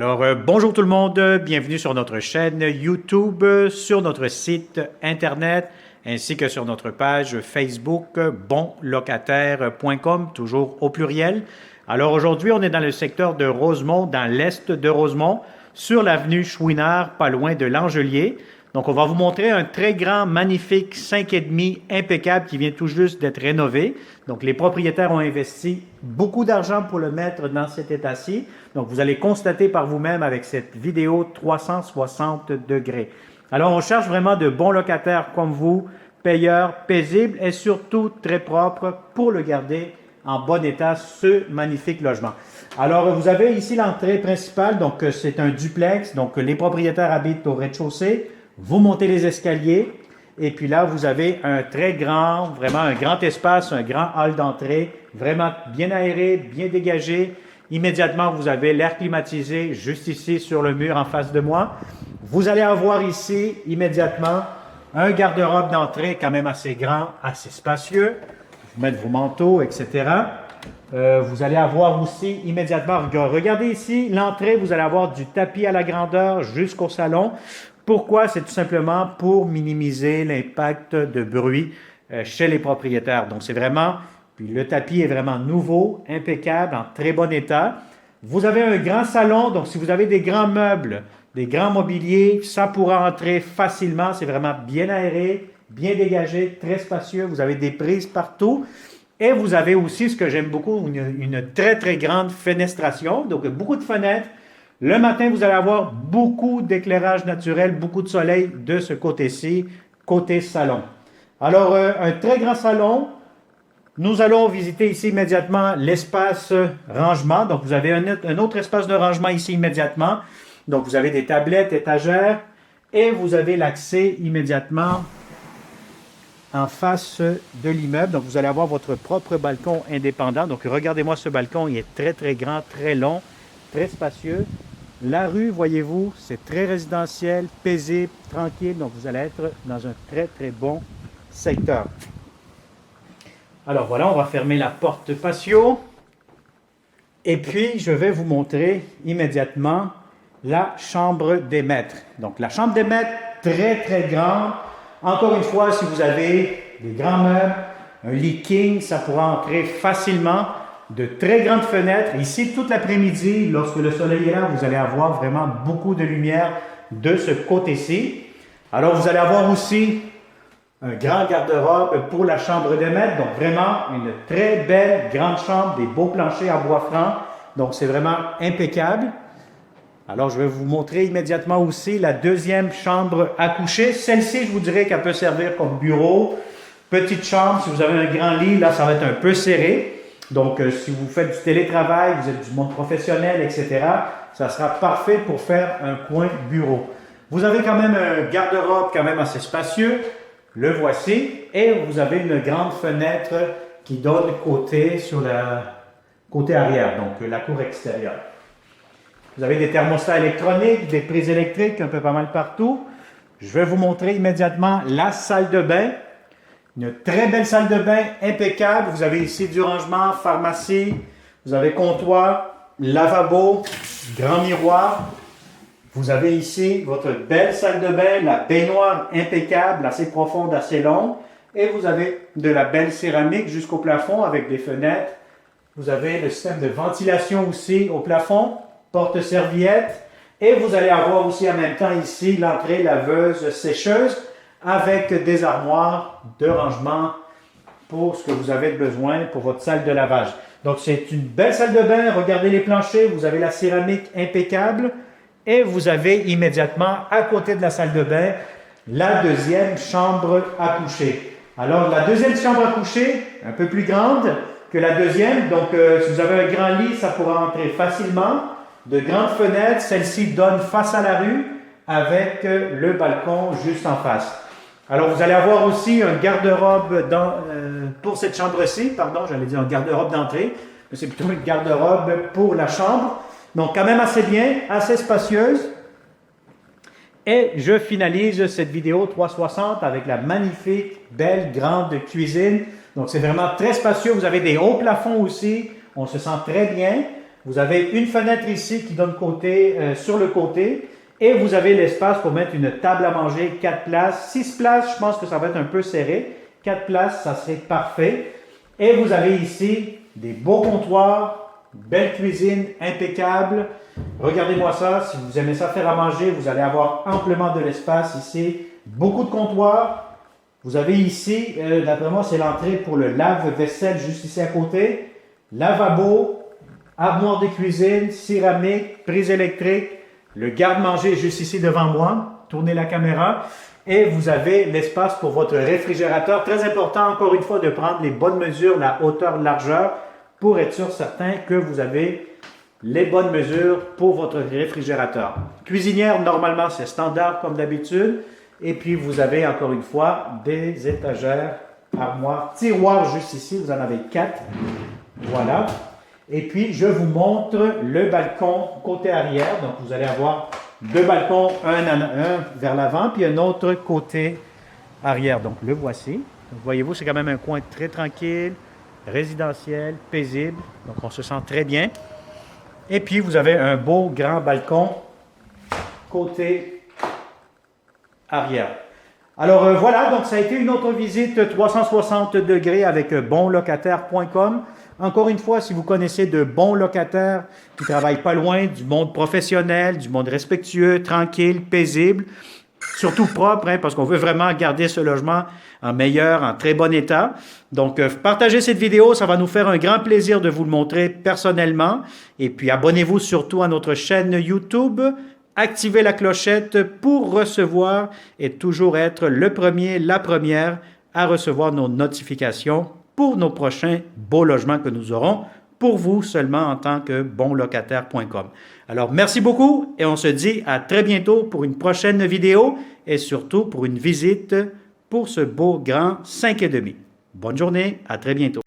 Alors, bonjour tout le monde, bienvenue sur notre chaîne YouTube, sur notre site Internet, ainsi que sur notre page Facebook bonlocataire.com, toujours au pluriel. Alors aujourd'hui, on est dans le secteur de Rosemont, dans l'est de Rosemont, sur l'avenue Chouinard, pas loin de l'Angelier. Donc, on va vous montrer un très grand, magnifique 5,5 impeccable qui vient tout juste d'être rénové. Donc, les propriétaires ont investi beaucoup d'argent pour le mettre dans cet état-ci. Donc, vous allez constater par vous-même avec cette vidéo 360 degrés. Alors, on cherche vraiment de bons locataires comme vous, payeurs, paisibles et surtout très propres pour le garder en bon état, ce magnifique logement. Alors, vous avez ici l'entrée principale. Donc, c'est un duplex. Donc, les propriétaires habitent au rez-de-chaussée. Vous montez les escaliers et puis là, vous avez un très grand, vraiment un grand espace, un grand hall d'entrée, vraiment bien aéré, bien dégagé. Immédiatement, vous avez l'air climatisé juste ici sur le mur en face de moi. Vous allez avoir ici, immédiatement, un garde-robe d'entrée quand même assez grand, assez spacieux. Vous mettez vos manteaux, etc. Vous allez avoir aussi immédiatement, regardez ici, l'entrée, vous allez avoir du tapis à la grandeur jusqu'au salon. Pourquoi? C'est tout simplement pour minimiser l'impact de bruit chez les propriétaires. Donc, c'est vraiment, puis le tapis est vraiment nouveau, impeccable, en très bon état. Vous avez un grand salon, donc si vous avez des grands meubles, des grands mobiliers, ça pourra entrer facilement. C'est vraiment bien aéré, bien dégagé, très spacieux. Vous avez des prises partout. Et vous avez aussi, ce que j'aime beaucoup, une très, très grande fenestration. Donc, beaucoup de fenêtres. Le matin, vous allez avoir beaucoup d'éclairage naturel, beaucoup de soleil de ce côté-ci, côté salon. Alors, un très grand salon. Nous allons visiter ici immédiatement l'espace rangement. Donc, vous avez un autre espace de rangement ici immédiatement. Donc, vous avez des tablettes, étagères et vous avez l'accès immédiatement en face de l'immeuble. Donc, vous allez avoir votre propre balcon indépendant. Donc, regardez-moi ce balcon. Il est très, très grand, très long, très spacieux. La rue, voyez-vous, c'est très résidentiel, paisible, tranquille. Donc, vous allez être dans un très, très bon secteur. Alors, voilà, on va fermer la porte patio. Et puis, je vais vous montrer immédiatement la chambre des maîtres. Donc, la chambre des maîtres, très, très grande. Encore une fois, si vous avez des grands meubles, un lit king, ça pourra entrer facilement. De très grandes fenêtres. Ici, toute l'après-midi, lorsque le soleil est là, vous allez avoir vraiment beaucoup de lumière de ce côté-ci. Alors, vous allez avoir aussi un grand garde-robe pour la chambre des maîtres. Donc, vraiment une très belle grande chambre, des beaux planchers en bois franc. Donc, c'est vraiment impeccable. Alors, je vais vous montrer immédiatement aussi la deuxième chambre à coucher. Celle-ci, je vous dirais qu'elle peut servir comme bureau. Petite chambre, si vous avez un grand lit, là, ça va être un peu serré. Donc, si vous faites du télétravail, vous êtes du monde professionnel, etc., ça sera parfait pour faire un coin bureau. Vous avez quand même un garde-robe quand même assez spacieux. Le voici. Et vous avez une grande fenêtre qui donne côté sur la côté arrière, donc la cour extérieure. Vous avez des thermostats électroniques, des prises électriques un peu pas mal partout. Je vais vous montrer immédiatement la salle de bain. Une très belle salle de bain impeccable. Vous avez ici du rangement, pharmacie, vous avez comptoir, lavabo, grand miroir. Vous avez ici votre belle salle de bain, la baignoire impeccable, assez profonde, assez longue. Et vous avez de la belle céramique jusqu'au plafond avec des fenêtres. Vous avez le système de ventilation aussi au plafond, porte-serviette. Et vous allez avoir aussi en même temps ici l'entrée laveuse sécheuse, avec des armoires de rangement pour ce que vous avez besoin pour votre salle de lavage. Donc, c'est une belle salle de bain. Regardez les planchers. Vous avez la céramique impeccable. Et vous avez immédiatement, à côté de la salle de bain, la deuxième chambre à coucher. Alors, la deuxième chambre à coucher, un peu plus grande que la deuxième. Donc, si vous avez un grand lit, ça pourra entrer facilement. De grandes fenêtres. Celle-ci donne face à la rue avec le balcon juste en face. Alors, vous allez avoir aussi un garde-robe pour cette chambre-ci. Pardon, j'allais dire un garde-robe d'entrée, mais c'est plutôt une garde-robe pour la chambre. Donc, quand même assez bien, assez spacieuse. Et je finalise cette vidéo 360 avec la magnifique, belle, grande cuisine. Donc, c'est vraiment très spacieux. Vous avez des hauts plafonds aussi. On se sent très bien. Vous avez une fenêtre ici qui donne sur le côté et vous avez l'espace pour mettre une table à manger, 4 places. 6 places, je pense que ça va être un peu serré. 4 places, ça serait parfait. Et vous avez ici des beaux comptoirs, belle cuisine, impeccable. Regardez-moi ça, si vous aimez ça faire à manger, vous allez avoir amplement de l'espace ici. Beaucoup de comptoirs. Vous avez ici, d'après moi, c'est l'entrée pour le lave-vaisselle juste ici à côté. Lavabo, armoire de cuisine, céramique, prise électrique. Le garde-manger est juste ici devant moi. Tournez la caméra. Et vous avez l'espace pour votre réfrigérateur. Très important, encore une fois, de prendre les bonnes mesures, la hauteur, largeur, pour être sûr certain que vous avez les bonnes mesures pour votre réfrigérateur. Cuisinière, normalement, c'est standard comme d'habitude. Et puis, vous avez encore une fois des étagères, armoires, tiroirs juste ici. Vous en avez 4. Voilà. Et puis, je vous montre le balcon côté arrière. Donc, vous allez avoir 2 balcons, un vers l'avant, puis un autre côté arrière. Donc, le voici. Voyez-vous, c'est quand même un coin très tranquille, résidentiel, paisible. Donc, on se sent très bien. Et puis, vous avez un beau grand balcon côté arrière. Alors voilà, donc ça a été une autre visite 360 degrés avec bonlocataire.com. Encore une fois, si vous connaissez de bons locataires qui ne travaillent pas loin du monde professionnel, du monde respectueux, tranquille, paisible, surtout propre, hein, parce qu'on veut vraiment garder ce logement en très bon état. Donc, partagez cette vidéo, ça va nous faire un grand plaisir de vous le montrer personnellement. Et puis, abonnez-vous surtout à notre chaîne YouTube. Activez la clochette pour recevoir et toujours être le premier, la première à recevoir nos notifications pour nos prochains beaux logements que nous aurons pour vous seulement en tant que bonlocataire.com. Alors, merci beaucoup et on se dit à très bientôt pour une prochaine vidéo et surtout pour une visite pour ce beau grand 5,5. Bonne journée, à très bientôt.